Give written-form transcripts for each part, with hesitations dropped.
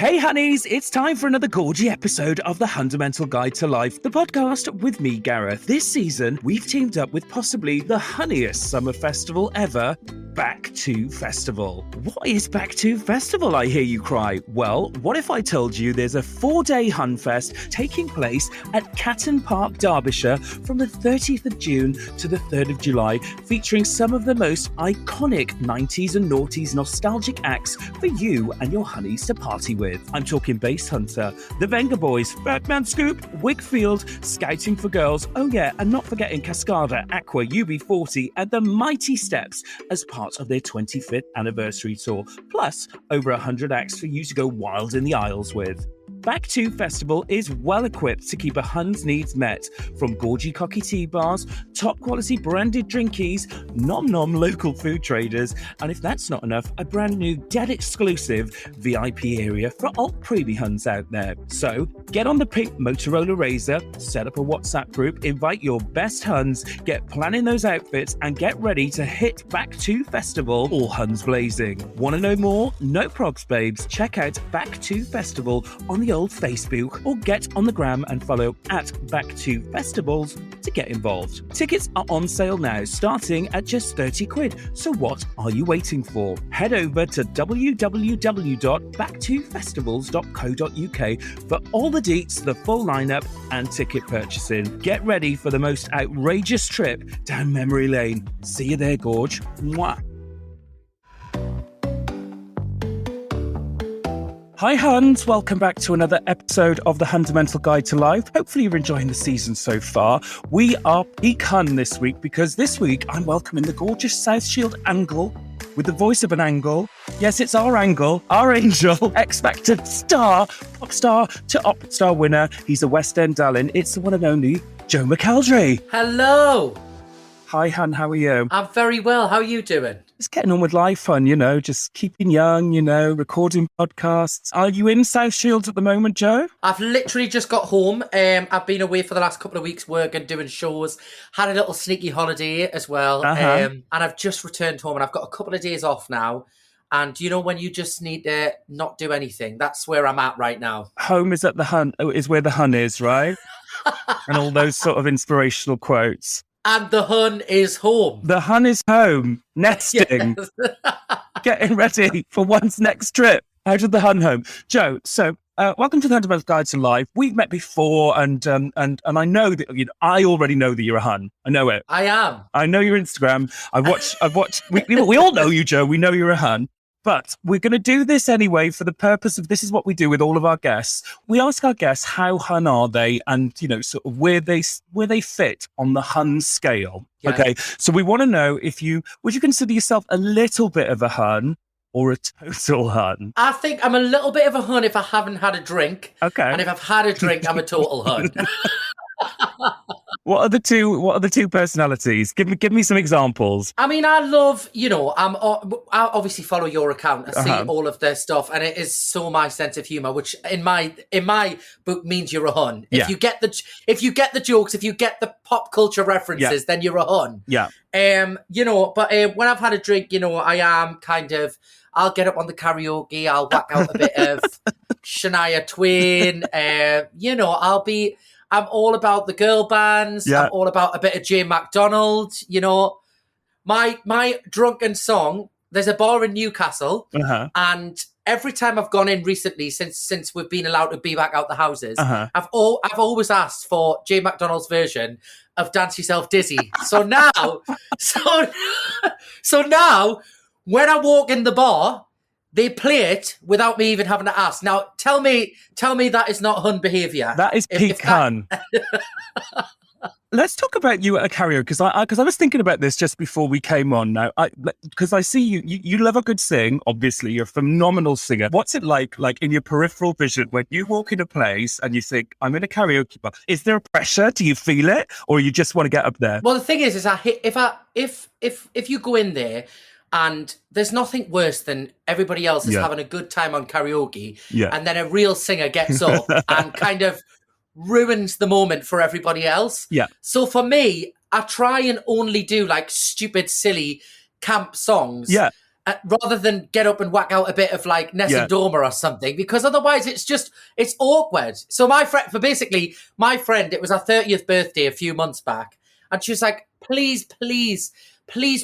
Hey honeys, it's time for another gorgy episode of the Hundamental Guide to Life, the podcast with me, Gareth. This season, we've teamed up with possibly the honeyest summer festival ever, Back to Festival. What is Back to Festival, I hear you cry? Well, what if I told you there's a 4-day Hunfest taking place at Catton Park, Derbyshire from the 30th of June to the 3rd of July, featuring some of the most iconic 90s and noughties nostalgic acts for you and your honeys to party with. I'm talking Bass Hunter, the Venga Boys, Birdman Scoop, Wigfield, Scouting for Girls, oh yeah, and not forgetting Cascada, Aqua, UB40, and the Mighty Steps as part of their 25th anniversary tour, plus over 100 acts for you to go wild in the aisles with. Back to Festival is well equipped to keep a Hun's needs met, from gorgy cocky tea bars, top quality branded drinkies, nom local food traders, and if that's not enough, a brand new dead exclusive VIP area for alt preemie Huns out there. So get on the pink Motorola Razor, set up a WhatsApp group, invite your best Huns, get planning those outfits, and get ready to hit Back to Festival, all Huns blazing. Want to know more? No props, babes. Check out Back to Festival on the old Facebook, or get on the gram and follow at Back to Festivals to get involved. Tickets are on sale now, starting at just 30 quid. So what are you waiting for? Head over to www.backtofestivals.co.uk for all the deets, the full lineup, and ticket purchasing. Get ready for the most outrageous trip down memory lane. See you there, Gorge. Mwah. Hi Huns, welcome back to another episode of the Hundamental Guide to Life. Hopefully you're enjoying the season so far. We are peak Hun this week because this week I'm welcoming the gorgeous South Shield Angle with the voice of an angle. Yes, it's our Angle, our angel, X Factor star, pop star to op star winner. He's a West End darling. It's the one and only Joe McElderry. Hello. Hi Hun, how are you? I'm very well. How are you doing? Just getting on with life, Hun, just keeping young, recording podcasts. Are you in South Shields at the moment, Joe? I've literally just got home. I've been away for the last couple of weeks working, doing shows, had a little sneaky holiday as well. And I've just returned home and I've got a couple of days off now. And when you just need to not do anything, that's where I'm at right now. Home is at the Hun, is where the Hun is, right? And all those sort of inspirational quotes. And the Hun is home. The Hun is home, nesting, Yes. getting ready for one's next trip out of the Hun home. Joe, so welcome to the Hundamental Guide to Life. We've met before, and I know that I already know that you're a Hun. I know it. I am. I know your Instagram. I've watched. We all know you, Joe. We know you're a Hun. But we're going to do this anyway for the purpose of, this is what we do with all of our guests. We ask our guests how Hun are they, and sort of where they fit on the Hun scale. Yeah. Okay, so we want to know would you consider yourself a little bit of a Hun or a total Hun? I think I'm a little bit of a Hun if I haven't had a drink. Okay, and if I've had a drink, I'm a total Hun. What are the two personalities? Give me some examples. I mean, I love, I obviously follow your account. I see all of their stuff, and it is so my sense of humor, which in my book means you're a Hun. If you get the jokes, if you get the pop culture references, then you're a Hun. Yeah. But when I've had a drink, I am kind of, I'll get up on the karaoke, I'll whack out a bit of Shania Twain, I'm all about the girl bands. Yeah. I'm all about a bit of Jane McDonald. My drunken song. There's a bar in Newcastle, and every time I've gone in recently, since we've been allowed to be back out the houses, I've always asked for Jane McDonald's version of "Dance Yourself Dizzy." So now, so now, when I walk in the bar, they play it without me even having to ask. Now, tell me that is not Hun behaviour. That is peak Hun. Let's talk about you at a karaoke, because I was thinking about this just before we came on. Now, because I see you love a good sing. Obviously, you're a phenomenal singer. What's it like in your peripheral vision when you walk in a place and you think, I'm in a karaoke bar? Is there a pressure? Do you feel it, or you just want to get up there? Well, the thing is if you go in there. And there's nothing worse than everybody else is having a good time on karaoke, and then a real singer gets up and kind of ruins the moment for everybody else. Yeah. So for me, I try and only do like stupid, silly camp songs. Yeah. rather than get up and whack out a bit of like Nessun Dorma or something, because otherwise it's awkward. So my friend, it was our 30th birthday a few months back, and she was like, please,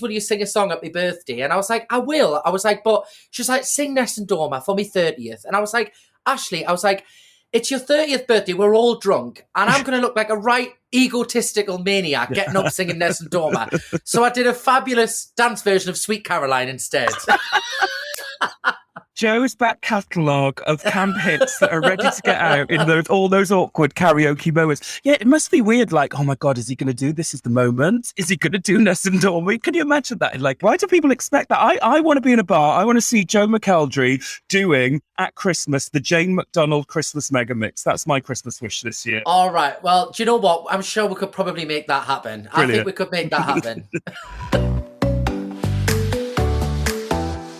will you sing a song at my birthday? And I was like, I will. I was like, but she was like, sing Nessun Dorma for me 30th. And I was like, Ashley, it's your 30th birthday. We're all drunk. And I'm going to look like a right egotistical maniac getting up singing Nessun Dorma. So I did a fabulous dance version of Sweet Caroline instead. Joe's back catalogue of camp hits that are ready to get out in all those awkward karaoke moments. Yeah, it must be weird. Like, oh my God, is he going to do This Is the Moment? Is he going to do Nessun Dorma? Can you imagine that? Like, why do people expect that? I want to be in a bar. I want to see Joe McElderry doing at Christmas the Jane McDonald Christmas mega mix. That's my Christmas wish this year. All right. Well, do you know what? I'm sure we could probably make that happen. Brilliant. I think we could make that happen.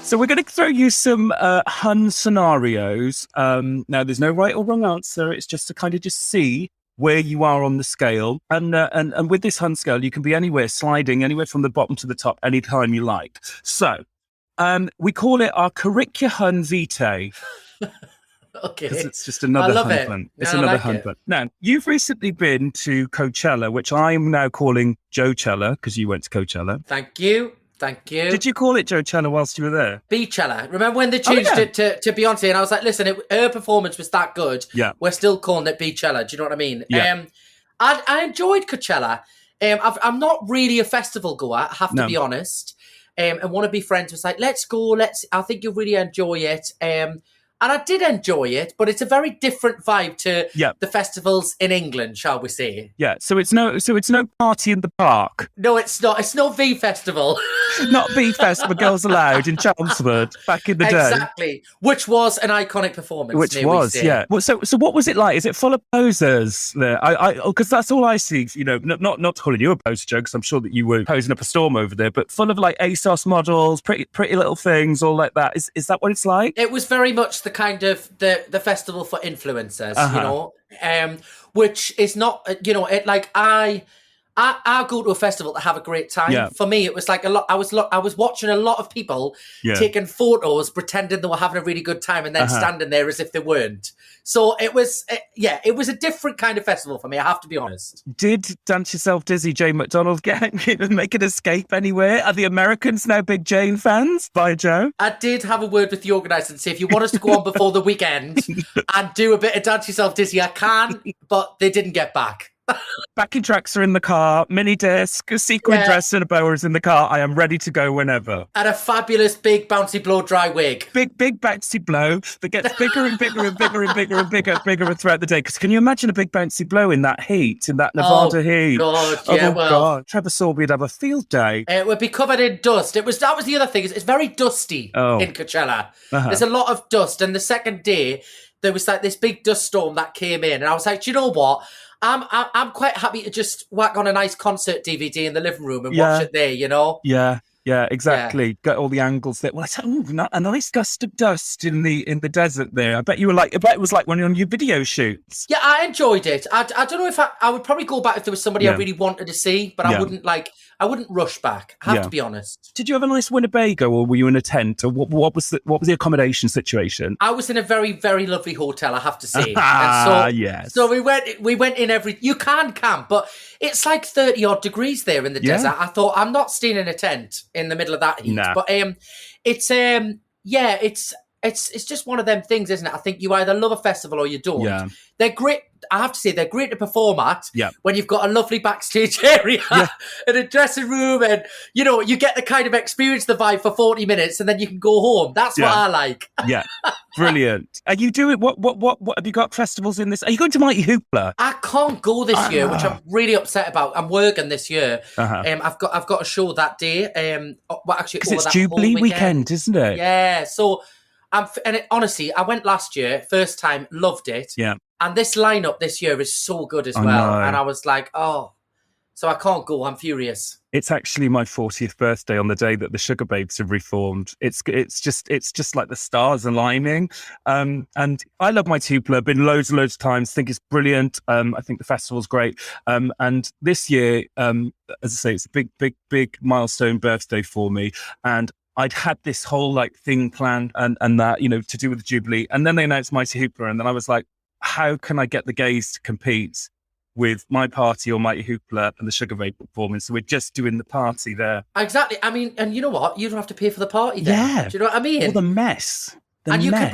So we're going to throw you some Hun scenarios. Now, there's no right or wrong answer. It's just to kind of just see where you are on the scale. And with this Hun scale, you can be sliding anywhere from the bottom to the top anytime you like. So we call it our Curricula Hun Vitae. Okay. Because it's just another Hun fun. It's another Hun fun. Now, you've recently been to Coachella, which I'm now calling Joechella because you went to Coachella. Thank you. Did you call it Joechella whilst you were there? Beachella. Remember when they changed it to Beyonce? And I was like, listen, her performance was that good. Yeah. We're still calling it Beachella. Do you know what I mean? Yeah. I enjoyed Coachella. I'm not really a festival goer, I have to be honest. And one of my friends was like, let's go. I think you'll really enjoy it. And I did enjoy it, but it's a very different vibe to the festivals in England, shall we say? Yeah. So it's no party in the park. No, it's not. It's no V Festival. Not V Fest, but Girls Aloud in Chelmsford back in the day. Exactly. Which was an iconic performance. Yeah. Well, so what was it like? Is it full of posers there? Because that's all I see. You know, not calling you a poser, Joe, because I'm sure that you were posing up a storm over there, but full of like ASOS models, pretty little things, all like that. Is that what it's like? It was very much the kind of the festival for influencers, you know, which is not, you know, it like I go to a festival to have a great time. Yeah. For me, it was like I was watching a lot of people taking photos, pretending they were having a really good time, and then standing there as if they weren't. So it was a different kind of festival for me. I have to be honest. Did Dance Yourself Dizzy Jane McDonald make an escape anywhere? Are the Americans now big Jane fans? By Joe, I did have a word with the organizer and say, if you want us to go on before the weekend and do a bit of Dance Yourself Dizzy, I can, but they didn't get back. Backing tracks are in the car, mini disc, a sequin dress and a boa is in the car. I am ready to go whenever. And a fabulous big bouncy blow dry wig. Big bouncy blow that gets bigger and bigger and bigger and bigger and bigger throughout the day. Because can you imagine a big bouncy blow in that heat, in that Nevada heat? God, yeah, God. Trevor Sorby'd have a field day. It would be covered in dust. That was the other thing. It's very dusty in Coachella. There's a lot of dust. And the second day, there was like this big dust storm that came in. And I was like, do you know what? I'm quite happy to just whack on a nice concert DVD in the living room and watch it there, you know? Yeah, exactly. Got all the angles there. Well, a nice gust of dust in the desert there. I bet it was like one of your video shoots. Yeah, I enjoyed it. I don't know if I would probably go back if there was somebody I really wanted to see, but I wouldn't rush back. I have to be honest. Did you have a nice Winnebago, or were you in a tent, or what was the accommodation situation? I was in a very, very lovely hotel, I have to say. Yes. So we went in you can camp, but it's like 30 odd degrees there in the desert. I thought, I'm not staying in a tent in the middle of that heat. Nah. But it's just one of them things, isn't it? I think you either love a festival or you don't. Yeah. They're great. I have to say, they're great to perform at when you've got a lovely backstage area and a dressing room, and you know, you get the kind of experience the vibe for 40 minutes and then you can go home. That's what I like. Yeah. Brilliant. Are you doing what have you got festivals in this? Are you going to Mighty Hoopla? I can't go this year, which I'm really upset about. I'm working this year. I've got a show that day. Because it's Jubilee weekend, isn't it? Yeah. So honestly, I went last year, first time, loved it. Yeah. And this lineup this year is so good as well. Know. And I was like, so I can't go. I'm furious. It's actually my 40th birthday on the day that the Sugar Babes have reformed. It's just like the stars aligning. And I love my Hoopla. Been loads and loads of times. Think it's brilliant. I think the festival's great. And this year, as I say, it's a big milestone birthday for me. And I'd had this whole like thing planned and that, to do with the Jubilee. And then they announced Mighty Hoopla. And then I was like, how can I get the gays to compete with my party or Mighty Hoopla and the Sugar Vapor performance? So we're just doing the party there. Exactly. I mean, and you know what? You don't have to pay for the party then. Yeah. Do you know what I mean? Well, the mess. You can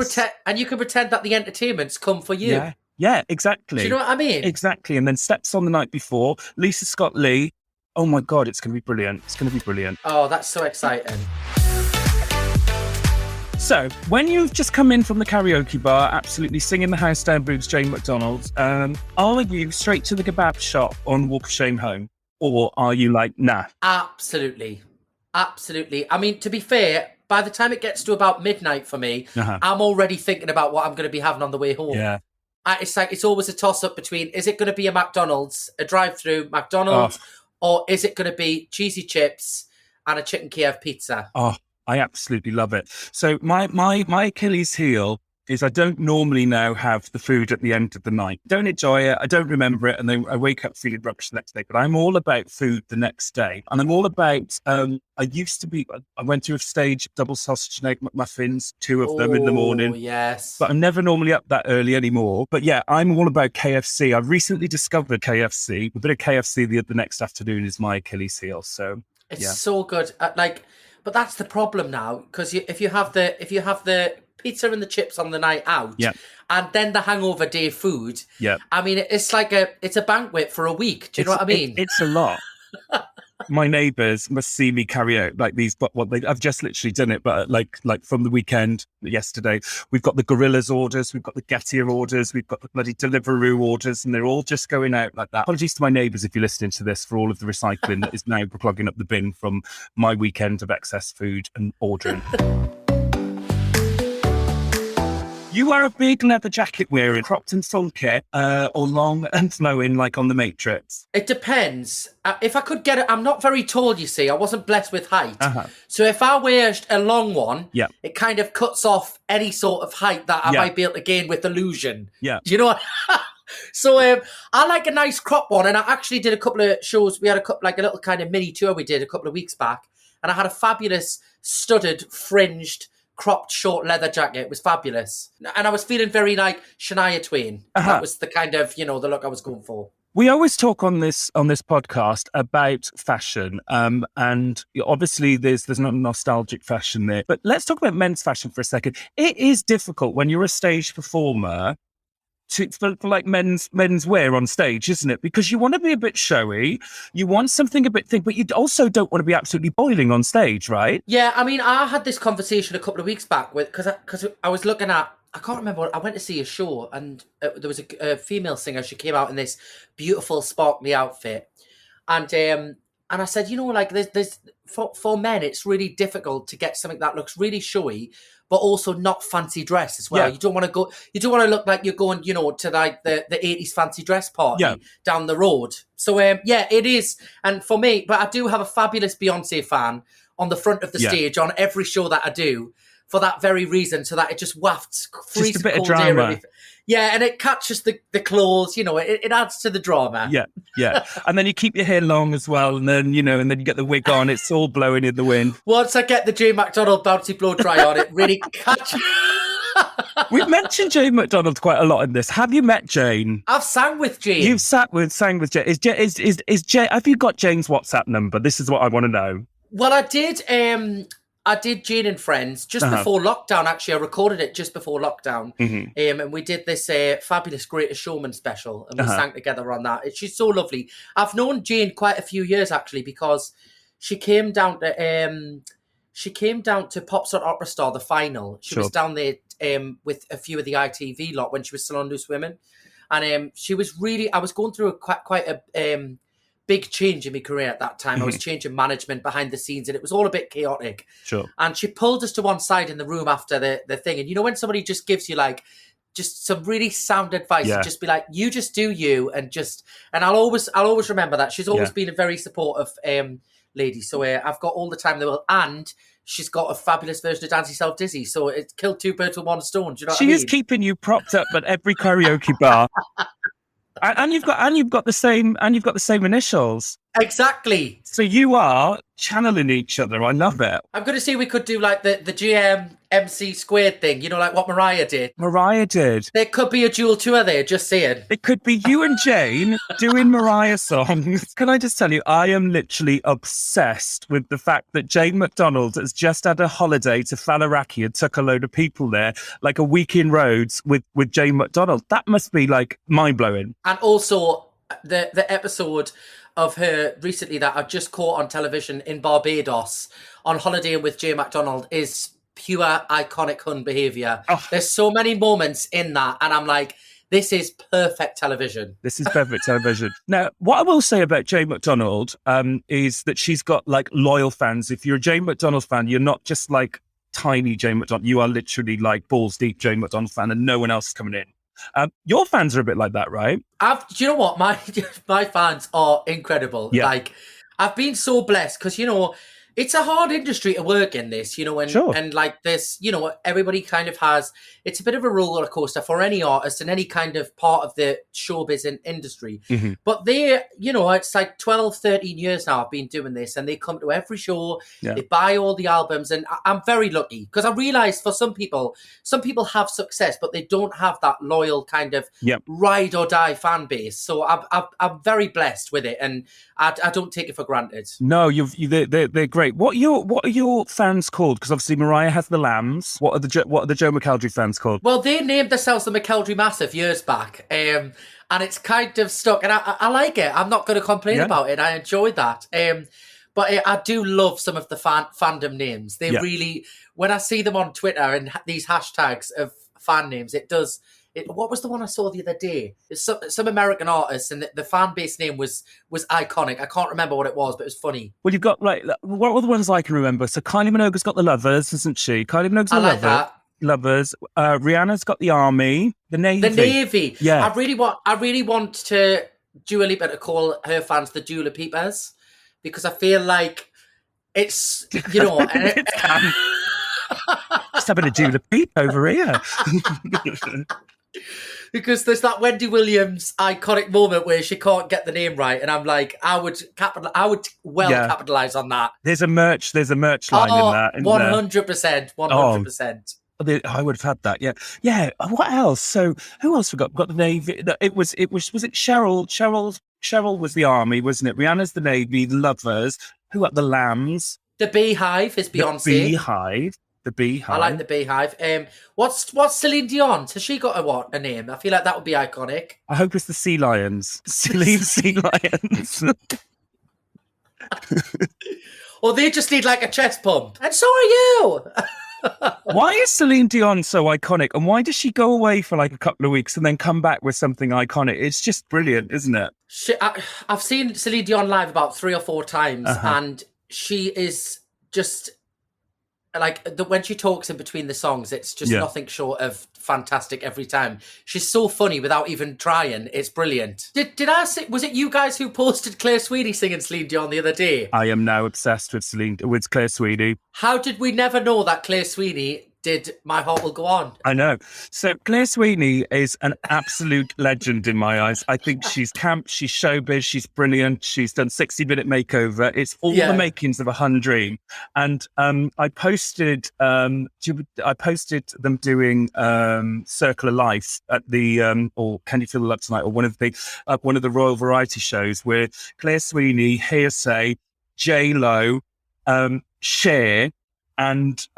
pretend that the entertainment's come for you. Yeah. Yeah, exactly. Do you know what I mean? Exactly. And then Steps on the night before, Lisa Scott Lee. Oh my God, it's going to be brilliant. It's going to be brilliant. Oh, that's so exciting. So, when you've just come in from the karaoke bar, absolutely singing the house down boobs, Jane McDonald, are you straight to the kebab shop on Walk of Shame home? Or are you like, nah? Absolutely. Absolutely. I mean, to be fair, by the time it gets to about midnight for me, I'm already thinking about what I'm going to be having on the way home. Yeah. It's always a toss-up between, is it going to be a McDonald's, a drive-through McDonald's, or is it going to be cheesy chips and a chicken Kiev pizza? Oh, I absolutely love it. So my Achilles heel is I don't normally now have the food at the end of the night. Don't enjoy it. I don't remember it. And then I wake up feeling rubbish the next day. But I'm all about food the next day. And I'm all about, I went to a stage, double sausage and egg McMuffins, 2 of them in the morning. Yes. But I'm never normally up that early anymore. But yeah, I'm all about KFC. I've recently discovered KFC. A bit of KFC the next afternoon is my Achilles heel. So it's so good. But that's the problem now, because if you have the pizza and the chips on the night out, and then the hangover day food, I mean, it's like it's a banquet for a week. Do you know what I mean? It's a lot. My neighbours must see me carry out like these, but I've just literally done it, but like from the weekend yesterday, we've got the Gorillas orders, we've got the Getir orders, we've got the bloody Deliveroo orders, and they're all just going out like that. Apologies to my neighbours if you're listening to this for all of the recycling that is now clogging up the bin from my weekend of excess food and ordering. You are a big leather jacket wearing, cropped and funky, or long and flowing like on The Matrix? It depends. If I could get it, I'm not very tall, you see. I wasn't blessed with height. So if I wear a long one, it kind of cuts off any sort of height that I might be able to gain with illusion. Yeah. Do you know what? So I like a nice crop one, and I actually did a couple of shows. We had a little kind of mini tour we did a couple of weeks back, and I had a fabulous studded, fringed, cropped short leather jacket. It was fabulous. And I was feeling very like Shania Twain. That was the kind of, the look I was going for. We always talk on this podcast about fashion, and obviously there's not nostalgic fashion there. But let's talk about men's fashion for a second. It is difficult when you're a stage performer for like men's wear on stage, isn't it? Because you want to be a bit showy, you want something a bit thick, but you also don't want to be absolutely boiling on stage, right? Yeah, I mean, I had this conversation a couple of weeks back because I was looking at, I can't remember, I went to see a show and there was a female singer. She came out in this beautiful sparkly outfit, and I said, like there's for men, it's really difficult to get something that looks really showy, but also not fancy dress as well. Yeah. You don't want to look like you're going, to like the 80s fancy dress party down the road. So it is. And for me, but I do have a fabulous Beyonce fan on the front of the stage on every show that I do for that very reason, so that it just wafts freezing cold air. Yeah, and it catches the clothes, it adds to the drama. Yeah. And then you keep your hair long as well, and then, and then you get the wig on, it's all blowing in the wind. Once I get the Jane McDonald bouncy blow dry on, it really catches. We've mentioned Jane McDonald quite a lot in this. Have you met Jane? I've sang with Jane. You've sang with Jane. Is Jane, have you got Jane's WhatsApp number? This is what I want to know. Well, I did Jane and Friends just before lockdown. Actually, I recorded it just before lockdown. And we did this fabulous Greatest Showman special, and we sang together on that. She's so lovely. I've known Jane quite a few years, actually, because she came down to Pops on Opera Star, the final. She was down there with a few of the ITV lot when she was still on Loose Women. And she was really, I was going through quite a big change in my career at that time. I was changing management behind the scenes, and it was all a bit chaotic. Sure. And she pulled us to one side in the room after the thing. And when somebody just gives you just some really sound advice, and just be like, you just do you, and I'll always remember that. She's always been a very supportive lady. So I've got all the time in the world, and she's got a fabulous version of Dance Yourself Dizzy. So it killed two birds with one stone. Do you know what I mean? She is keeping you propped up at every karaoke bar. you've got the same initials. Exactly. So you are channeling each other. I love it. I'm going to see we could do like the GM MC squared thing, like what Mariah did. Mariah did. There could be a dual tour there, just saying. It could be you and Jane doing Mariah songs. Can I just tell you, I am literally obsessed with the fact that Jane McDonald has just had a holiday to Faliraki and took a load of people there, like a week in Rhodes with Jane McDonald. That must be like mind-blowing. And also the episode of her recently that I just caught on television in Barbados on holiday with Jay McDonald is pure iconic Hun behaviour. Oh. There's so many moments in that, and I'm like, this is perfect television. This is perfect television. Now, what I will say about Jane McDonald is that she's got like loyal fans. If you're a Jane McDonald fan, you're not just like tiny Jane McDonald. You are literally like balls deep Jane McDonald fan, and no one else is coming in. Your fans are a bit like that, right? Do you know what? My fans are incredible. Yeah. Like, I've been so blessed because, it's a hard industry to work in this, and, sure. And like this, everybody kind of has, it's a bit of a roller coaster for any artist and any kind of part of the showbiz industry. Mm-hmm. But they, it's like 12, 13 years now I've been doing this, and they come to every show, They buy all the albums, and I'm very lucky because I realize for some people have success, but they don't have that loyal kind of ride or die fan base. So I'm very blessed with it, and I don't take it for granted. No, they're great. What are your fans called? Because obviously Mariah has the Lambs. What are the Joe McElderry fans called? Well, they named themselves the McElderry Massive years back, and it's kind of stuck. And I like it. I'm not going to complain about it. I enjoy that. But I do love some of the fandom names. They really, when I see them on Twitter and these hashtags of fan names, it does. What was the one I saw the other day? It's some American artist, and the fan base name was iconic. I can't remember what it was, but it was funny. Well, you've got like what are the ones I can remember? So Kylie Minogue's got the Lovers, isn't she? Kylie Minogue's the Lovers. Rihanna's got the Army, the Navy. The Navy. Yeah. I really want to Dua Lipa to call her fans the Dua Lipas because I feel like it's Just having a Dua Lipa over here. Because there's that Wendy Williams iconic moment where she can't get the name right, and I'm like, I would capitalize on that. There's a merch line in that. 100%. I would have had that. Yeah. What else? So who else we got? Got the Navy. Was it Cheryl? Cheryl was the Army, wasn't it? Rihanna's the Navy. The Lovers. Who got the Lambs? The Beehive is Beyonce. The Beehive. I like the Beehive. What's Celine Dion? Has she got a name? I feel like that would be iconic. I hope it's the Sea Lions. Celine Sea Lions. Or they just need like a chest pump. And so are you. Why is Celine Dion so iconic? And why does she go away for like a couple of weeks and then come back with something iconic? It's just brilliant, isn't it? I've seen Celine Dion live about 3 or 4 times, and she is just... like when she talks in between the songs, it's just nothing short of fantastic every time. She's so funny without even trying. It's brilliant. Did I say, was it you guys who posted Claire Sweeney singing Celine Dion the other day? I am now obsessed with Claire Sweeney. How did we never know that Claire Sweeney did My Heart Will Go On? I know. So Claire Sweeney is an absolute legend in my eyes. I think she's camp, she's showbiz, she's brilliant. She's done 60-minute makeover. It's all the makings of a Hun dream. And I posted them doing Circle of Life at the or Can You Feel the Love Tonight, or one of the Royal Variety shows where Claire Sweeney, Hearsay, J-Lo, Cher, and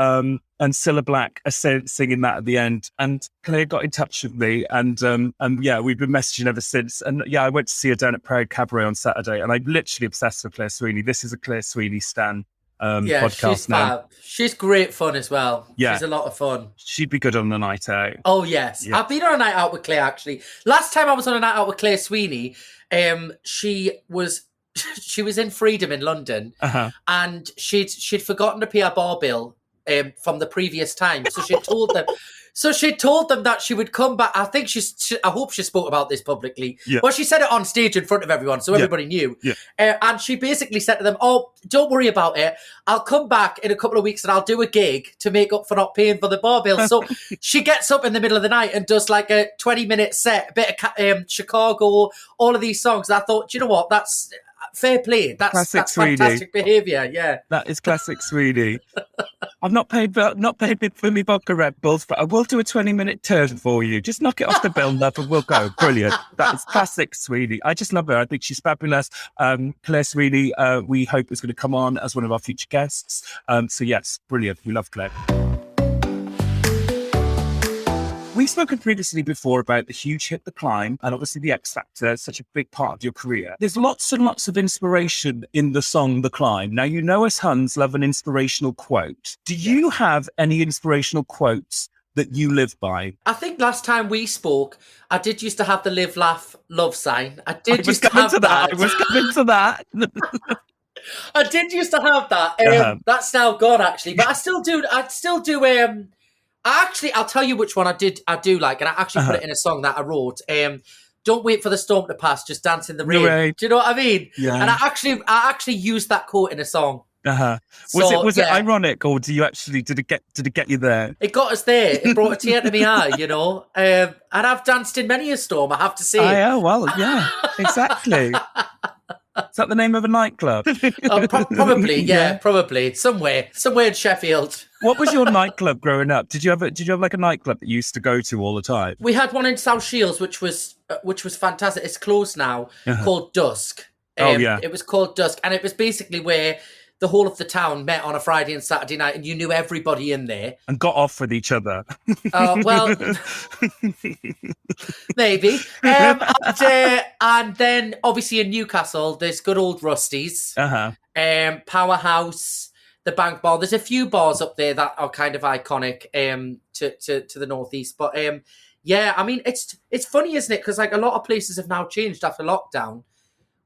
Cilla Black are singing that at the end. And Claire got in touch with me, and we've been messaging ever since. And I went to see her down at Proud Cabaret on Saturday, and I'm literally obsessed with Claire Sweeney. This is a Claire Sweeney stan podcast she's now. Fab. She's great fun as well. Yeah. She's a lot of fun. She'd be good on the night out. Oh, yes. Yeah. I've been on a night out with Claire, actually. Last time I was on a night out with Claire Sweeney, she was in Freedom in London, and she'd forgotten to pay her bar bill from the previous time. So she told them. So she told them that she would come back. I think I hope she spoke about this publicly. Yeah. Well, she said it on stage in front of everyone, so everybody knew. Yeah. And she basically said to them, "Oh, don't worry about it. I'll come back in a couple of weeks and I'll do a gig to make up for not paying for the bar bill." So she gets up in the middle of the night and does like a 20-minute set, a bit of Chicago, all of these songs. I thought, do you know what? That's fair play. That's fantastic behaviour. Yeah, that is classic Sweeney. I've not paid for me vodka Red Bulls, but I will do a 20-minute turn for you. Just knock it off the bill, love, and we'll go. Brilliant. That is classic Sweeney. I just love her. I think she's fabulous. Claire Sweeney, we hope is going to come on as one of our future guests. So yes, brilliant. We love Claire. We've spoken previously before about the huge hit, The Climb, and obviously the X Factor is such a big part of your career. There's lots and lots of inspiration in the song The Climb. Now, you know us Huns love an inspirational quote. Do you have any inspirational quotes that you live by? I think last time we spoke, I did used to have the live, laugh, love sign. I was coming to that. I did used to have that. That's now gone, actually. But I still do. I'll tell you which one I do like, and I actually put it in a song that I wrote. Don't wait for the storm to pass, just dance in the rain. Right. Do you know what I mean? Yeah. And I actually used that quote in a song. Was it ironic, or did it get you there? It got us there. It brought a tear to my eye, you know. And I've danced in many a storm, I have to say. Oh, well, yeah, exactly. Is that the name of a nightclub? Probably, yeah, probably somewhere in Sheffield. What was your nightclub growing up? Did you have like a nightclub that you used to go to all the time? We had one in South Shields, which was fantastic. It's closed now, called Dusk. It was called Dusk, and it was basically where the whole of the town met on a Friday and Saturday night, and you knew everybody in there. And got off with each other. Well, maybe. And then, obviously, in Newcastle, there's good old Rusty's, Powerhouse, the Bank Bar. There's a few bars up there that are kind of iconic to the northeast. But, yeah, I mean, it's funny, isn't it? Because, like, a lot of places have now changed after lockdown.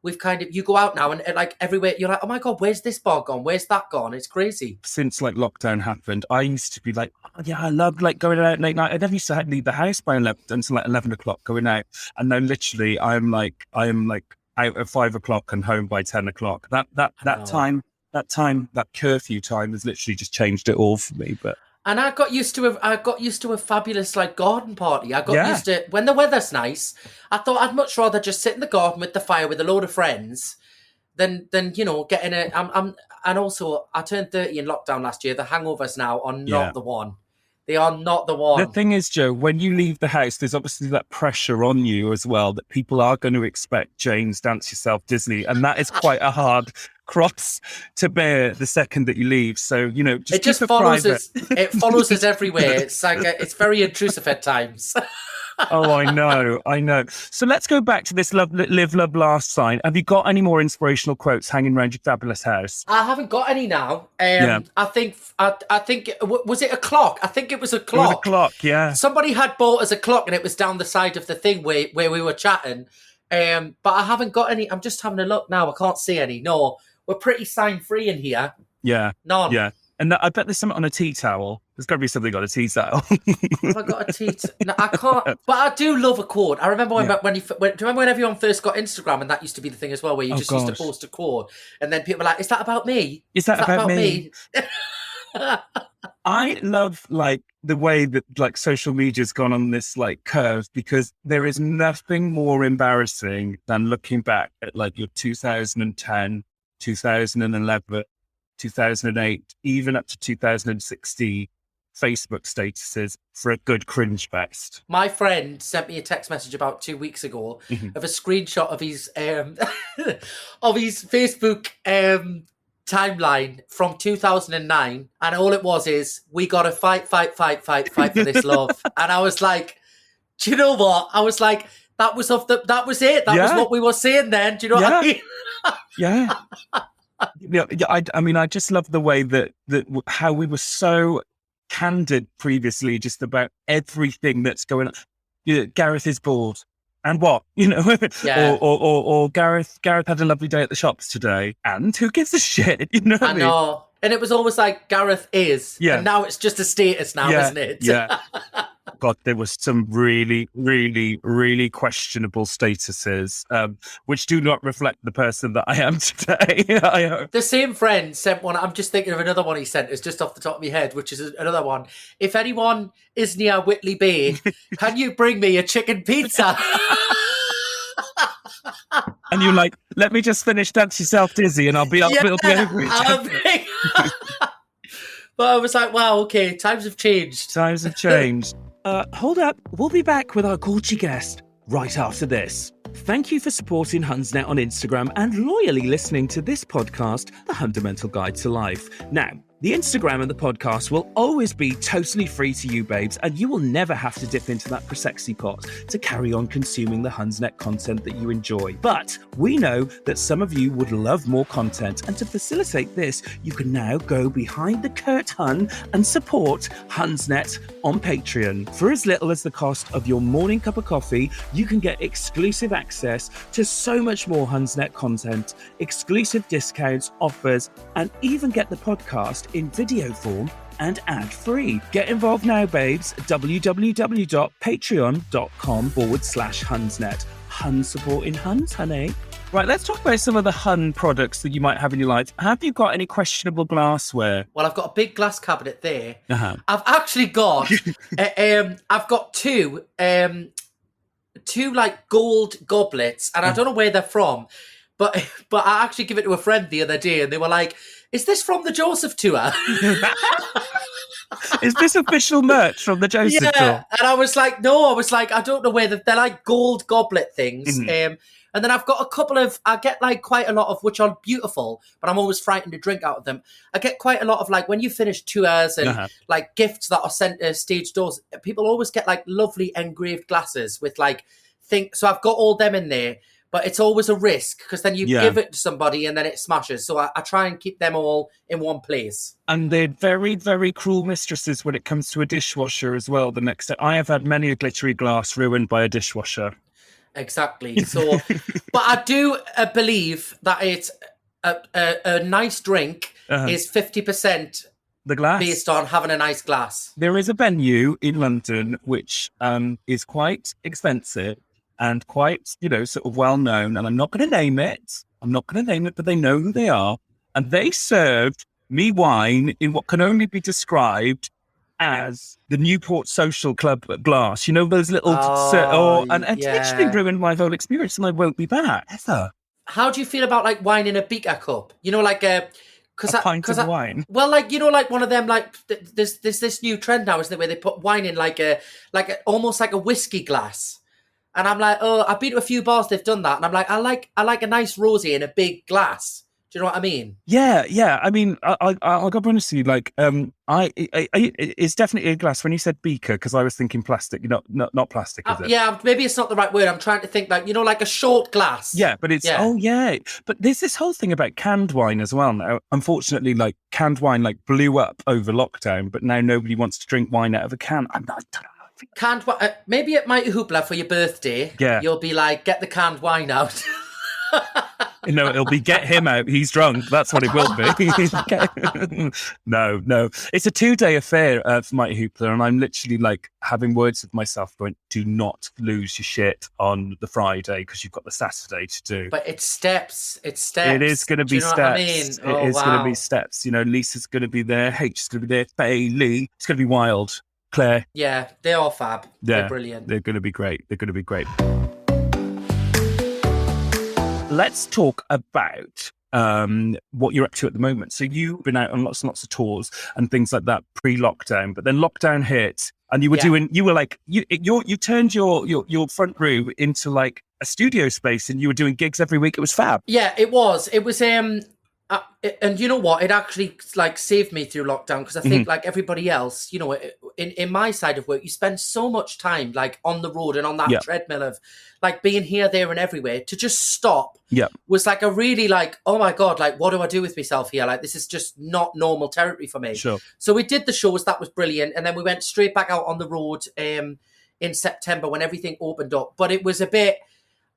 We've you go out now and like everywhere, you're like, oh my God, where's this bar gone? Where's that gone? It's crazy. Since like lockdown happened, I used to be like, oh yeah, I love like going out late night. I never used to leave the house by 11 until like 11 o'clock going out. And then literally I am like out at 5 o'clock and home by 10 o'clock. That curfew time has literally just changed it all for me. And I got used to a fabulous like garden party. I got used to when the weather's nice. I thought I'd much rather just sit in the garden with the fire with a load of friends than you know getting a. And also I turned 30 in lockdown last year. The hangovers now are not the one. They are not the one. The thing is, Joe, when you leave the house, there's obviously that pressure on you as well that people are going to expect Jane's Dance Yourself Disney, and that is quite a hard cross to bear the second that you leave. So, you know, it just follows us. It follows us everywhere. It's like it's very intrusive at times. Oh, I know. So let's go back to this live, love, last sign. Have you got any more inspirational quotes hanging around your fabulous house? I haven't got any now. I think was it a clock? I think it was a clock. It was a clock, yeah. Somebody had bought us a clock and it was down the side of the thing where we were chatting. But I haven't got any. I'm just having a look now. I can't see any. No, we're pretty sign free in here. Yeah. None. Yeah. And I bet there's something on a tea towel. There's got to be something on a tea towel. Have I got a tea towel? No, I can't. But I do love a quote. I remember do you remember when everyone first got Instagram and that used to be the thing as well, where you used to post a quote and then people were like, is that about me? Is that about me? I love like the way that like social media's gone on this like curve, because there is nothing more embarrassing than looking back at like your 2010, 2011, 2008, even up to 2016 Facebook statuses for a good cringe fest. My friend sent me a text message about 2 weeks ago of a screenshot of his of his Facebook timeline from 2009, and all it was is, we got to fight for this love. And I was like, do you know what? I was like, that was it. That was what we were saying then. Do you know what I mean? Yeah. Yeah, I mean, I just love the way that how we were so candid previously, just about everything that's going on. You know, Gareth is bored, and what, you know, or Gareth had a lovely day at the shops today, and who gives a shit? You know, what I know. And it was always like Gareth is, and now it's just a status now, isn't it? Yeah. God, there was some really, really, really questionable statuses, which do not reflect the person that I am today. I hope. The same friend sent one. I'm just thinking of another one he sent us just off the top of my head, which is another one. If anyone is near Whitley Bay, can you bring me a chicken pizza? And you're like, let me just finish Dance Yourself Dizzy and I'll be over it. But I was like, wow, okay, times have changed. Times have changed. Hold up, we'll be back with our Gucci guest right after this. Thank you for supporting Hunsnet on Instagram and loyally listening to this podcast, The Hundamental Guide to Life. Now, the Instagram and the podcast will always be totally free to you, babes, and you will never have to dip into that prosexy pot to carry on consuming the Hunsnet content that you enjoy. But we know that some of you would love more content, and to facilitate this, you can now go behind the curtain and support Hunsnet on Patreon. For as little as the cost of your morning cup of coffee, you can get exclusive access to so much more Hunsnet content, exclusive discounts, offers, and even get the podcast in video form and ad-free. Get involved now, babes. www.patreon.com/Hunsnet. Hun supporting Huns, honey. Right, let's talk about some of the Hun products that you might have in your life. Have you got any questionable glassware? Well, I've got a big glass cabinet there. Uh-huh. I've actually got, I've got two like gold goblets, and I don't know where they're from, but I actually gave it to a friend the other day, and they were like, "Is this from the Joseph tour?" Is this official merch from the Joseph tour? And I was like, no, I don't know where they're like gold goblet things. Mm-hmm. And then I've got a couple of, I get like quite a lot of, which are beautiful, but I'm always frightened to drink out of them. I get quite a lot of like, when you finish tours and like gifts that are sent to stage doors, people always get like lovely engraved glasses with like things. So I've got all them in there, but it's always a risk because then you give it to somebody and then it smashes. So I try and keep them all in one place. And they're very, very cruel mistresses when it comes to a dishwasher as well. The next day, I have had many a glittery glass ruined by a dishwasher. Exactly. So, but I do believe that it's a nice drink is 50% the glass based on having a nice glass. There is a venue in London which is quite expensive and quite, sort of well known. And I'm not going to name it. But they know who they are. And they served me wine in what can only be described as the Newport Social Club glass. You know, those little... and it's literally ruined my whole experience and I won't be back, ever. How do you feel about, like, wine in a beaker cup? You know, like a pint of wine? Well, like, like one of them, like, there's this new trend now, isn't it, where they put wine in almost like a whiskey glass. And I'm like, I've been to a few bars, they've done that. And I'm like, I like a nice rosé in a big glass. Do you know what I mean? Yeah. I mean, I'll go honest with you. Like, it's definitely a glass. When you said beaker, because I was thinking plastic. Not plastic, is it? Yeah, maybe it's not the right word. I'm trying to think like like a short glass. Yeah, but it's But there's this whole thing about canned wine as well now. Unfortunately, like canned wine like blew up over lockdown, but now nobody wants to drink wine out of a can. I don't know. Canned wine. Maybe at my hoopla for your birthday. Yeah, you'll be like, get the canned wine out. It'll be get him out. He's drunk. That's what it will be. No. It's a 2-day affair for Mighty Hoopla, and I'm literally like having words with myself going, do not lose your shit on the Friday because you've got the Saturday to do. But it's steps. It is going to be steps. What I mean? It is going to be steps. Lisa's going to be there. H is going to be there. Bailey. It's going to be wild. Claire. Yeah, they're all fab. They're brilliant. They're going to be great. Let's talk about what you're up to at the moment. So you've been out on lots and lots of tours and things like that pre-lockdown, but then lockdown hit and you were you turned your front room into like a studio space and you were doing gigs every week. It was fab. Yeah, it was. And you know what? It actually like saved me through lockdown because I think like everybody else, in my side of work, you spend so much time like on the road and on that treadmill of like being here, there and everywhere. To just stop was like a really like, oh my God, like what do I do with myself here? Like this is just not normal territory for me. Sure. So we did the shows. That was brilliant. And then we went straight back out on the road in September when everything opened up. But it was a bit...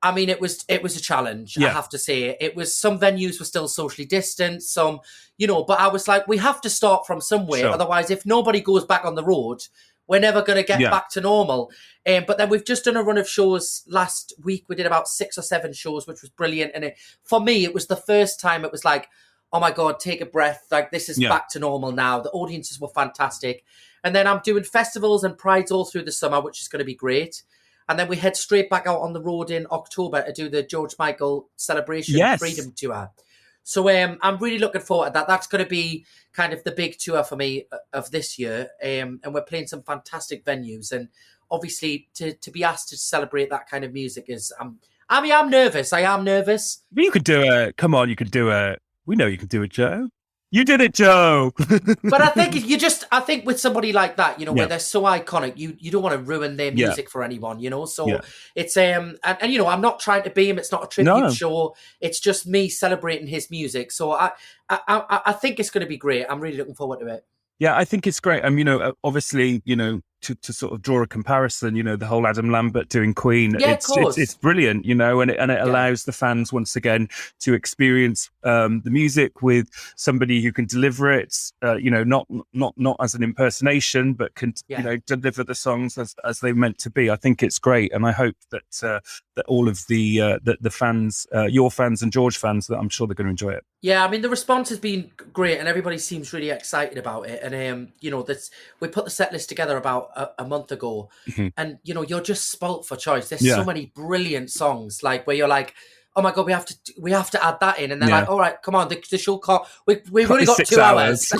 I mean, it was a challenge, I have to say. It was, some venues were still socially distanced, some, but I was like, we have to start from somewhere. Sure. Otherwise, if nobody goes back on the road, we're never going to get back to normal. But then we've just done a run of shows last week. We did about 6 or 7 shows, which was brilliant. And for me, it was the first time it was like, oh my God, take a breath. Like, this is back to normal now. The audiences were fantastic. And then I'm doing festivals and prides all through the summer, which is going to be great. And then we head straight back out on the road in October to do the George Michael Celebration Freedom Tour. So I'm really looking forward to that. That's going to be kind of the big tour for me of this year. And we're playing some fantastic venues. And obviously to be asked to celebrate that kind of music is, I'm nervous. I am nervous. But you could do it. Come on, you could do it. We know you can do it, Joe. You did it, Joe. But I think with somebody like that, where they're so iconic, you don't want to ruin their music for anyone, So it's and I'm not trying to be him. It's not a tribute show. It's just me celebrating his music. So I think it's going to be great. I'm really looking forward to it. Yeah, I think it's great. Obviously, to sort of draw a comparison, the whole Adam Lambert doing Queen, it's brilliant, and it allows the fans once again to experience the music with somebody who can deliver it, not as an impersonation, but can deliver the songs as they're meant to be. I think it's great, and I hope that all of the fans, your fans and George fans, that I'm sure they're going to enjoy it. Yeah, I mean, the response has been great and everybody seems really excited about it. And, we put the set list together about a month ago and, you're just spoilt for choice. There's so many brilliant songs, like where you're like, oh my God, we have to add that in. And they're like, all right, come on, the show can't, we've only got 2 hours.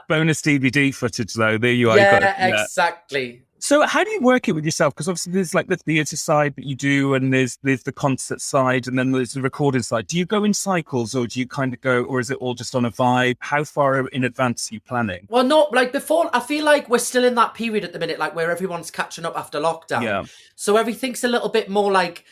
Bonus DVD footage though. There you are. Yeah, exactly. So how do you work it with yourself? Because obviously there's like the theatre side that you do, and there's the concert side, and then there's the recording side. Do you go in cycles, or do you kind of go, or is it all just on a vibe? How far in advance are you planning? Well, no, like before, I feel like we're still in that period at the minute, like where everyone's catching up after lockdown. Yeah. So everything's a little bit more like,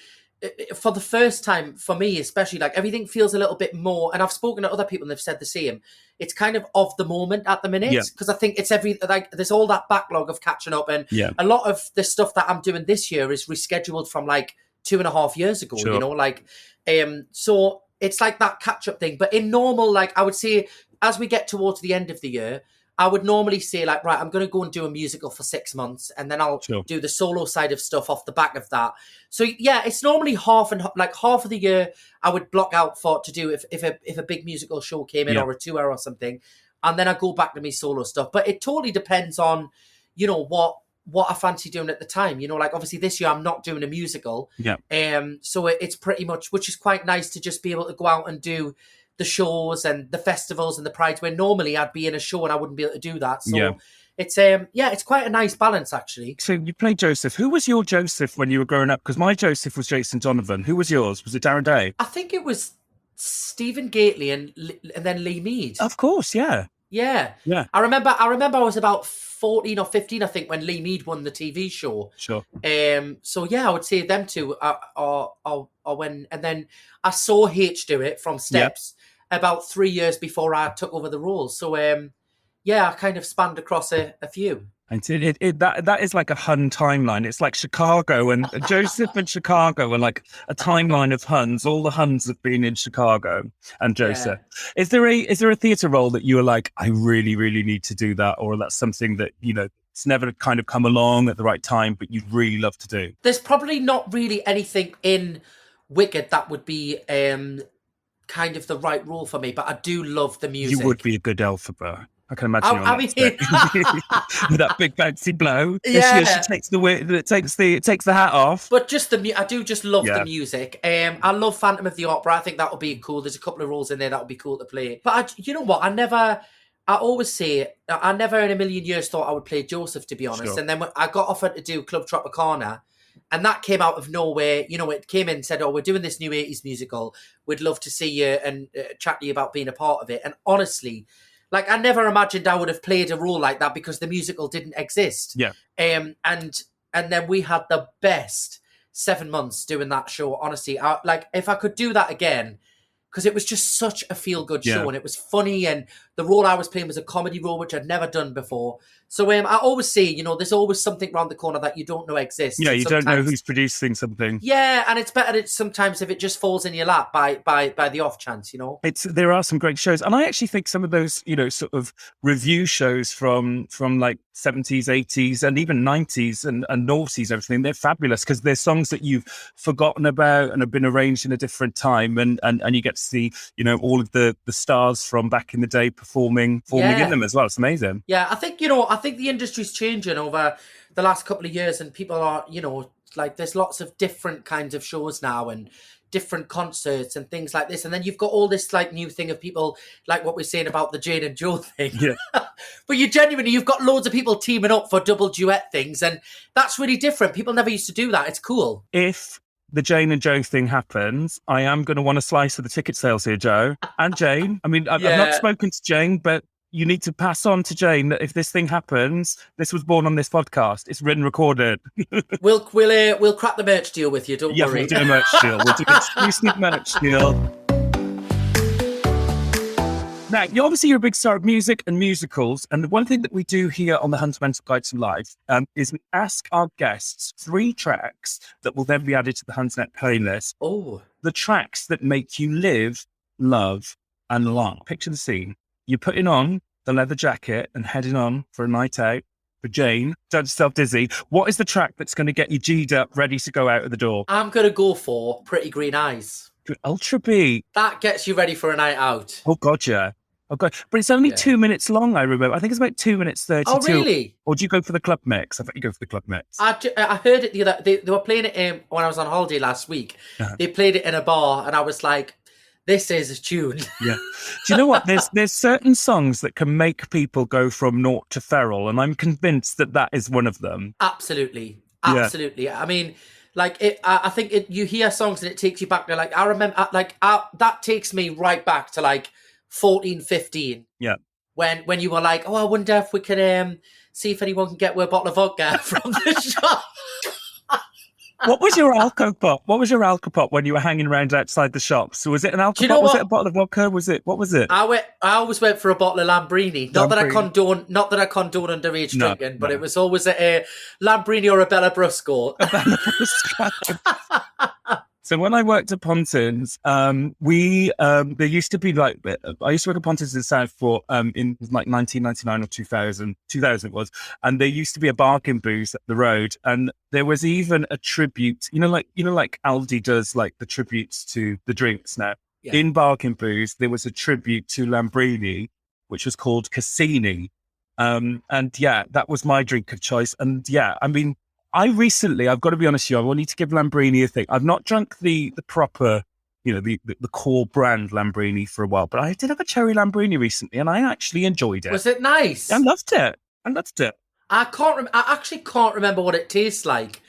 for the first time, for me especially, like everything feels a little bit more, and I've spoken to other people and they've said the same, it's kind of the moment at the minute, because I think it's there's all that backlog of catching up, and a lot of the stuff that I'm doing this year is rescheduled from like 2.5 years ago, so it's like that catch-up thing. But in normal, like I would say, as we get towards the end of the year, I would normally say like, right, I'm going to go and do a musical for 6 months, and then I'll do the solo side of stuff off the back of that. So yeah, it's normally half of the year I would block out to do if a big musical show came in or a tour or something, and then I go back to me solo stuff. But it totally depends on, what I fancy doing at the time. Like obviously this year I'm not doing a musical. Yeah. So it's pretty much, which is quite nice to just be able to go out and do the shows and the festivals and the prides, where normally I'd be in a show and I wouldn't be able to do that. So it's quite a nice balance actually. So you played Joseph. Who was your Joseph when you were growing up? Because my Joseph was Jason Donovan. Who was yours? Was it Darren Day? I think it was Stephen Gately and then Lee Mead. Of course, yeah. Yeah. I remember I was about 14 or 15, I think, when Lee Mead won the TV show. Sure. So yeah, I would say them two or when, and then I saw H do it from Steps about 3 years before I took over the role. So I kind of spanned across a few. And that is like a Hun timeline. It's like Chicago and Joseph and Chicago, and like a timeline of Huns. All the Huns have been in Chicago and Joseph. Yeah. Is there a theatre role that you were like, I really, really need to do that, or that's something that it's never kind of come along at the right time, but you'd really love to do? There's probably not really anything in Wicked that would be kind of the right role for me, but I do love the music. You would be a good Elphaba. I can imagine with that big fancy blow. Yeah, she takes the hat off. But just I do just love the music. I love Phantom of the Opera. I think that would be cool. There's a couple of roles in there that would be cool to play. But you know what? I always say I never in a million years thought I would play Joseph, to be honest. Sure. And then when I got offered to do Club Tropicana, and that came out of nowhere. It came in and said, "Oh, we're doing this new 80s musical. We'd love to see you and chat to you about being a part of it." And honestly, like, I never imagined I would have played a role like that because the musical didn't exist. Yeah. And then we had the best 7 months doing that show. Honestly, if I could do that again, because it was just such a feel-good show and it was funny, and the role I was playing was a comedy role, which I'd never done before. So I always say, there's always something around the corner that you don't know exists. Yeah, you don't know who's producing something. Yeah, and it's better sometimes if it just falls in your lap by the off chance, There are some great shows, and I actually think some of those, sort of review shows from like 70s, 80s, and even 90s and noughties, everything, they're fabulous because they're songs that you've forgotten about and have been arranged in a different time, and you get to see, all of the stars from back in the day performing in them as well. It's amazing. Yeah, I think the industry's changing over the last couple of years, and people are, like there's lots of different kinds of shows now and different concerts and things like this. And then you've got all this like new thing of people like what we're saying about the Jane and Joe thing. Yeah. But you've got loads of people teaming up for double duet things, and that's really different. People never used to do that. It's cool. If the Jane and Joe thing happens, I am going to want a slice of the ticket sales here, Joe and Jane. I mean, I've not spoken to Jane, but you need to pass on to Jane that if this thing happens, this was born on this podcast. It's written, recorded. We'll crack the merch deal with you. Don't worry. Yeah, we'll do a merch deal. We'll do an exclusive merch deal. Now, you're a big star of music and musicals, and the one thing that we do here on the Hundamental Guide to Life is we ask our guests 3 tracks that will then be added to the Hundsnet playlist. Oh, the tracks that make you live, love, and long. Picture the scene. You're putting on the leather jacket and heading on for a night out. For Jane, don't yourself dizzy. What is the track that's going to get you G'd up, ready to go out of the door? I'm going to go for Pretty Green Eyes. Ultra beat. That gets you ready for a night out. Oh, God, yeah. Oh, God. But it's only 2 minutes long, I remember. I think it's about 2 minutes 32. Oh, really? Or do you go for the club mix? I thought you go for the club mix. I heard it the other... They were playing it when I was on holiday last week. Uh-huh. They played it in a bar, and I was like, this is a tune. Yeah. Do you know what? There's certain songs that can make people go from naught to feral, and I'm convinced that is one of them. Absolutely. Yeah. I mean, like I think you hear songs and it takes you back to like I remember that takes me right back to like 14, 15. Yeah. When you were like, oh, I wonder if we can see if anyone can get a bottle of vodka from the shop. What was your alco pop when you were hanging around outside the shops? So was it an alco pop? Was it a bottle of vodka? What was it? I always went for a bottle of Lambrini. Not that I condone underage drinking, but it was always a Lambrini or a Bella Brusco. So when I worked at Pontins, there used to be like, I used to work at Pontins in Southport in like 1999 or 2000 it was. And there used to be a bargain booth up the road. And there was even a tribute, like Aldi does like the tributes to the drinks now. Yeah. In bargain booth, there was a tribute to Lambrini, which was called Cassini. And yeah, that was my drink of choice. And yeah, I mean, I've got to be honest with you, I will need to give Lambrini a thing. I've not drunk the proper, the core brand Lambrini for a while, but I did have a cherry Lambrini recently and I actually enjoyed it. Was it nice? I loved it. I actually can't remember what it tastes like.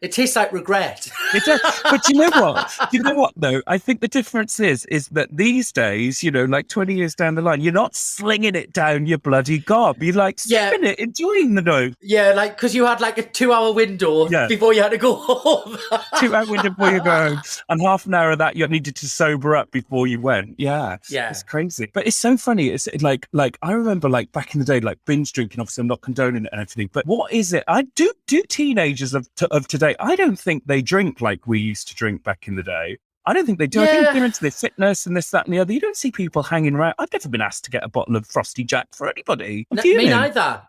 It tastes like regret. It does. But you know what, though? I think the difference is that these days, like 20 years down the line, you're not slinging it down your bloody gob. You're like sipping it, enjoying the note. Yeah, like, because you had like a 2-hour window before you had to go home. 2-hour window before you go home. And half an hour of that you needed to sober up before you went. Yeah. It's crazy. But it's so funny. It's like I remember like back in the day, like binge drinking. Obviously, I'm not condoning it and everything. But what is it? I do teenagers of today, I don't think they drink like we used to drink back in the day. I don't think they do. Yeah. I think they're into their fitness and this, that, and the other. You don't see people hanging around. I've never been asked to get a bottle of Frosty Jack for anybody. Me neither.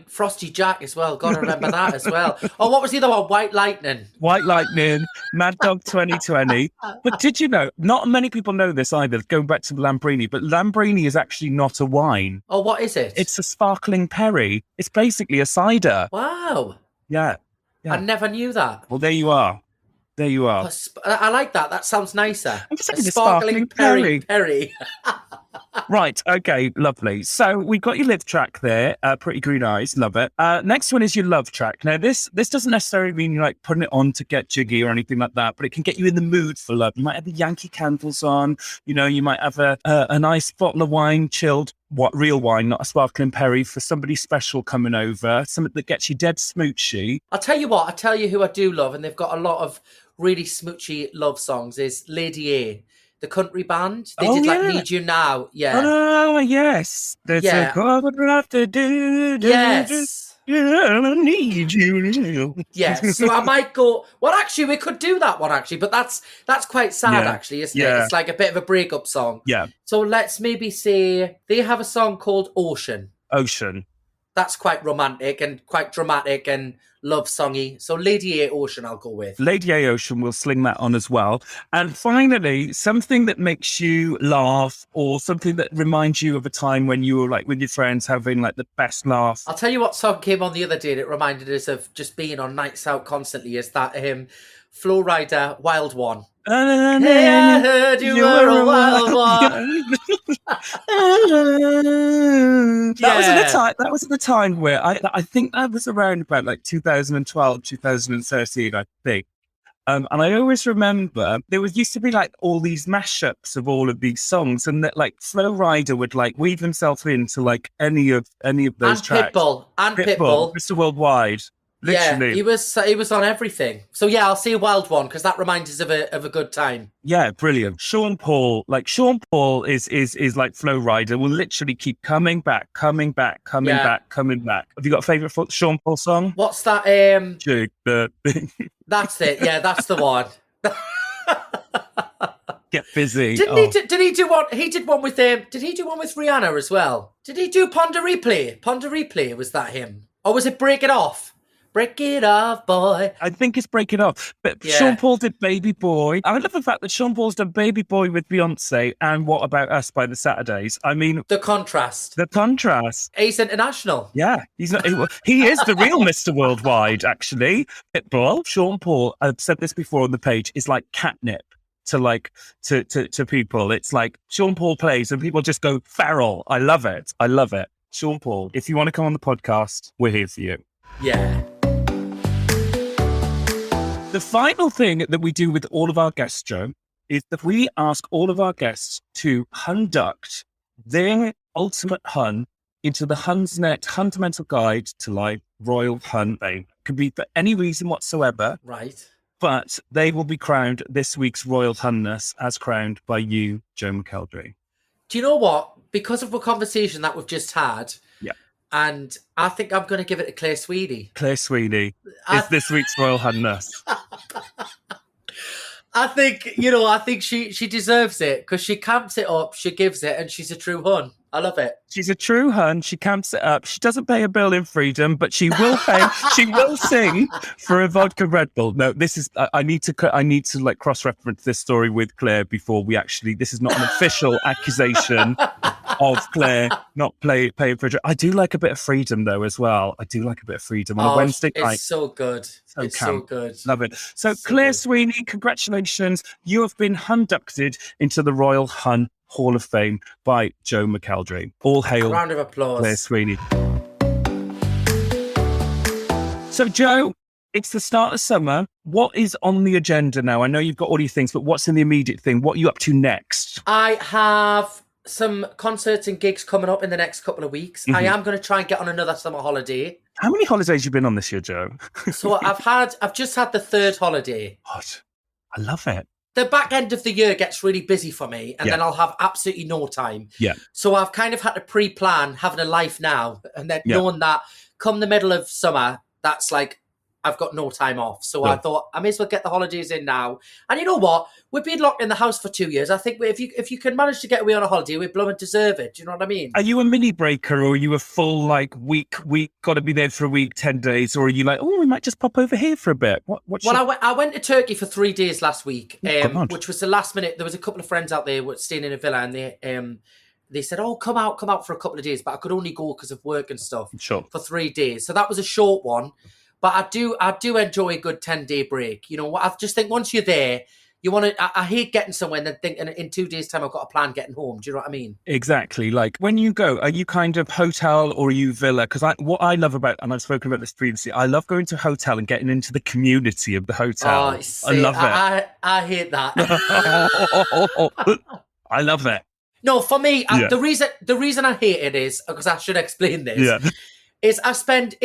Frosty Jack as well. Gotta remember that as well. Oh, what was the other one? White Lightning, Mad Dog 2020. But did you know, not many people know this either, going back to Lambrini, but Lambrini is actually not a wine. Oh, what is it? It's a sparkling perry. It's basically a cider. Wow. Yeah. I never knew that. Well, there you are. I like that. That sounds nicer. I'm saying a sparkling perry. Right. Okay. Lovely. So we got your live track there. Pretty Green Eyes. Love it. Next one is your love track. Now, this doesn't necessarily mean you're like putting it on to get jiggy or anything like that, but it can get you in the mood for love. You might have the Yankee candles on. You might have a nice bottle of wine, chilled. Real wine, not a sparkling perry, for somebody special coming over. Something that gets you dead smoochy. I'll tell you who I do love, and they've got a lot of really smoochy love songs, is Lady A. the country band. They did like Need You Now. Yeah. Oh, yes. That's a God would love to do. Yes. I need you. Yes. So I might go. Well, actually, we could do that one actually, but that's quite sad actually, isn't it? It's like a bit of a breakup song. Yeah. So let's maybe say they have a song called Ocean. That's quite romantic and quite dramatic and love songy. So Lady A Ocean, I'll go with. Lady A Ocean, we'll sling that on as well. And finally, something that makes you laugh or something that reminds you of a time when you were like with your friends having like the best laugh. I'll tell you what song came on the other day that reminded us of just being on nights out constantly is that Flo Rida, Wild One. Hey, I heard you were a wild one. That was at the time where I think that was around about like 2012, 2013, I think. And I always remember there used to be like all these mashups of all of these songs, and that like Flo Rida would like weave himself into like any of those tracks. Pitbull, Mr. Worldwide. Literally. Yeah, he was on everything. So yeah, I'll say Wild One because that reminds us of a good time. Yeah, brilliant. Sean Paul is like Flo Rida. Will literally keep coming back. Have you got a favourite Sean Paul song? What's that? Jake the That's it. Yeah, that's the one. Get busy. Did he do one? He did one with Did he do one with Rihanna as well? Did he do Ponder Replay? Ponder Replay, was that him? Or was it Break It Off? Break it off, boy. I think it's Break It Off. But yeah. Sean Paul did Baby Boy. I love the fact that Sean Paul's done Baby Boy with Beyonce and What About Us by the Saturdays. I mean... The contrast. He's international. Yeah. He is the real Mr. Worldwide, actually. Pitbull, Sean Paul, I've said this before on the page, is like catnip to people. It's like Sean Paul plays and people just go feral. I love it. Sean Paul, if you want to come on the podcast, we're here for you. Yeah. The final thing that we do with all of our guests, Joe, is that we ask all of our guests to conduct their ultimate Hun into the Hundamental Guide to Life Royal Hun Fame. Could be for any reason whatsoever. Right. But they will be crowned this week's Royal Hunness as crowned by you, Joe McElderry. Do you know what? Because of the conversation that we've just had, yeah, and I think I'm going to give it to Claire Sweeney. Claire Sweeney is this week's Royal Hunness. I think she deserves it because she camps it up, she gives it, and she's a true Hun. I love it. She's a true Hun. She camps it up. She doesn't pay a bill in freedom, but she will pay. She will sing for a vodka Red Bull. No, this is. I need to like cross-reference this story with Claire before we actually. This is not an official accusation of Claire not paying for a drink. I do like a bit of freedom though as well. I do like a bit of freedom on a Wednesday night. It's so good. So good. Love it. So Claire Sweeney, congratulations. You have been inducted into the Royal Hun Hall of Fame by Joe McElderry. All hail. Round of applause. Claire Sweeney. So Joe, it's the start of summer. What is on the agenda now? I know you've got all these things, but what's in the immediate thing? What are you up to next? I have some concerts and gigs coming up in the next couple of weeks. Mm-hmm. I am going to try and get on another summer holiday. How many holidays have you been on this year, Joe? So I've just had the third holiday. What? I love it. The back end of the year gets really busy for me, and then I'll have absolutely no time. Yeah. So I've kind of had to pre-plan having a life now, and then knowing that come the middle of summer, that's like I've got no time off. So I thought I may as well get the holidays in now. And you know what? We've been locked in the house for 2 years. I think if you can manage to get away on a holiday, we blummin' deserve it. Do you know what I mean? Are you a mini breaker, or are you a full like week, got to be there for a week, 10 days? Or are you like, oh, we might just pop over here for a bit? I went to Turkey for 3 days last week, which was the last minute. There was a couple of friends out there who were staying in a villa, and they said, oh, come out for a couple of days. But I could only go because of work and stuff for 3 days. So that was a short one. But I do enjoy a good 10-day break. You know, I just think once you're there, you want to. I hate getting somewhere and then thinking in 2 days' time I've got a plan getting home. Do you know what I mean? Exactly. Like when you go, are you kind of hotel or are you villa? Because what I love about, and I've spoken about this previously, I love going to a hotel and getting into the community of the hotel. Oh, see, I love it. I hate that. I love it. No, for me, the reason I hate it is because I should explain this. Yeah. is I spend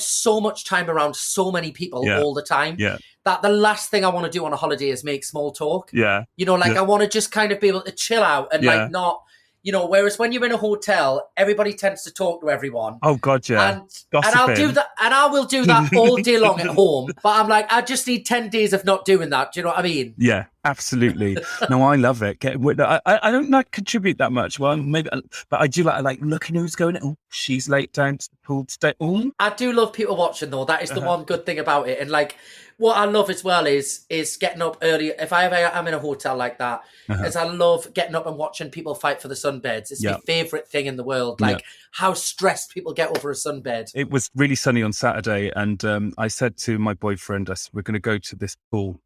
so much time around so many people all the time that the last thing I want to do on a holiday is make small talk. Yeah. You know, like I want to just kind of be able to chill out and like not, you know, whereas when you're in a hotel, everybody tends to talk to everyone. Oh God, yeah. And I'll do that, and I will do that all day long at home. But I'm like, I just need 10 days of not doing that. Do you know what I mean? Yeah, absolutely. No, I love it. I don't like contribute that much. Well, maybe, but I do like looking who's going. Oh, she's late down to the pool today. Oh, I do love people watching though. That is the one good thing about it. And like, what I love as well is getting up early. If I ever am in a hotel like that, is I love getting up and watching people fight for the sunbeds. It's my favorite thing in the world. Like how stressed people get over a sunbed. It was really sunny on Saturday, and I said to my boyfriend, we're going to go to this pool.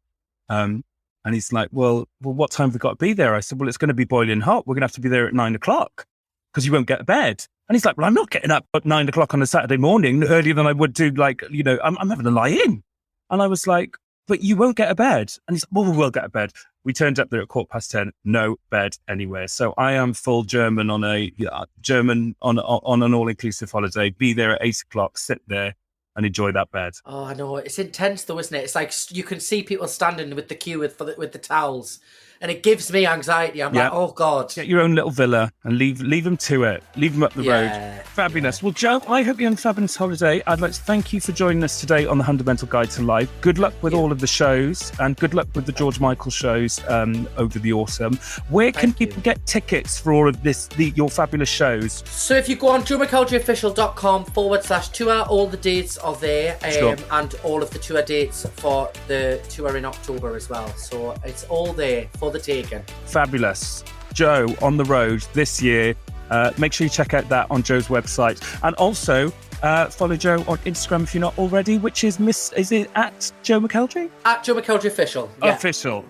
And he's like, well, what time have we got to be there? I said, well, it's going to be boiling hot. We're going to have to be there at 9 o'clock because you won't get to bed. And he's like, well, I'm not getting up at 9 o'clock on a Saturday morning earlier than I would do. Like, you know, I'm having to lie in. And I was like, but you won't get to bed. And he's like, well, we will get to bed. We turned up there at 10:15, no bed anywhere. So I am full German on an all-inclusive holiday. Be there at 8 o'clock, sit there and enjoy that bed. Oh, I know. It's intense though, isn't it? It's like you can see people standing with the queue with the towels. And it gives me anxiety. I'm like, oh, God. Get your own little villa and leave them to it. Leave them up the road. Fabulous. Well, Joe, I hope you're on a fabulous holiday. I'd like to thank you for joining us today on the Hundamental Guide to Life. Good luck with all of the shows and good luck with the George Michael shows over the autumn. Where can people get tickets for all of your fabulous shows? So if you go on joemcelderryofficial.com/tour, all the dates are there and all of the tour dates for the tour in October as well. So it's all there for the taken. Fabulous. Joe on the road this year. Make sure you check out that on Joe's website. And also follow Joe on Instagram if you're not already, which is is it at Joe McElderry? At Joe McElderry Official. Yeah. Official.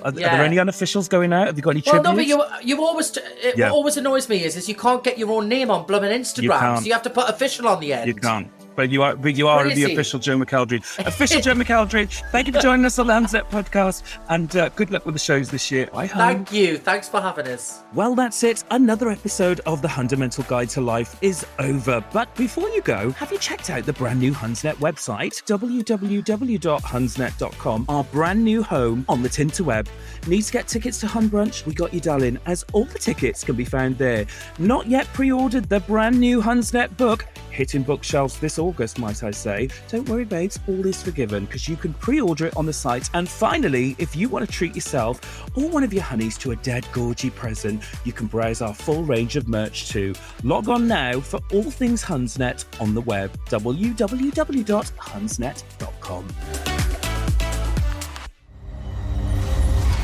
Are there any unofficials going out? Have you got any tributes? No, but you always, what always annoys me is you can't get your own name on blummin Instagram. So you have to put official on the end. You can't. But you are the official Joe McElderry. Official Joe McElderry. Thank you for joining us on the Handset podcast. And good luck with the shows this year. Thank you. Thanks for having us. Well, that's it. Another episode of the Hundamental Guide to Life is over. But before you go, have you checked out the brand new Hunsnet website? www.hunsnet.com, our brand new home on the Tinterweb. Need to get tickets to Hun Brunch? We got you, darling, as all the tickets can be found there. Not yet pre-ordered the brand new Hunsnet book? Hitting bookshelves this August, might I say. Don't worry, babes, all is forgiven because you can pre-order it on the site. And finally, if you want to treat yourself or one of your honeys to a dead gorgy present, you can browse our full range of merch too. Log on now for all things Hunsnet on the web, www.hunsnet.com.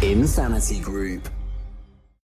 Insanity Group.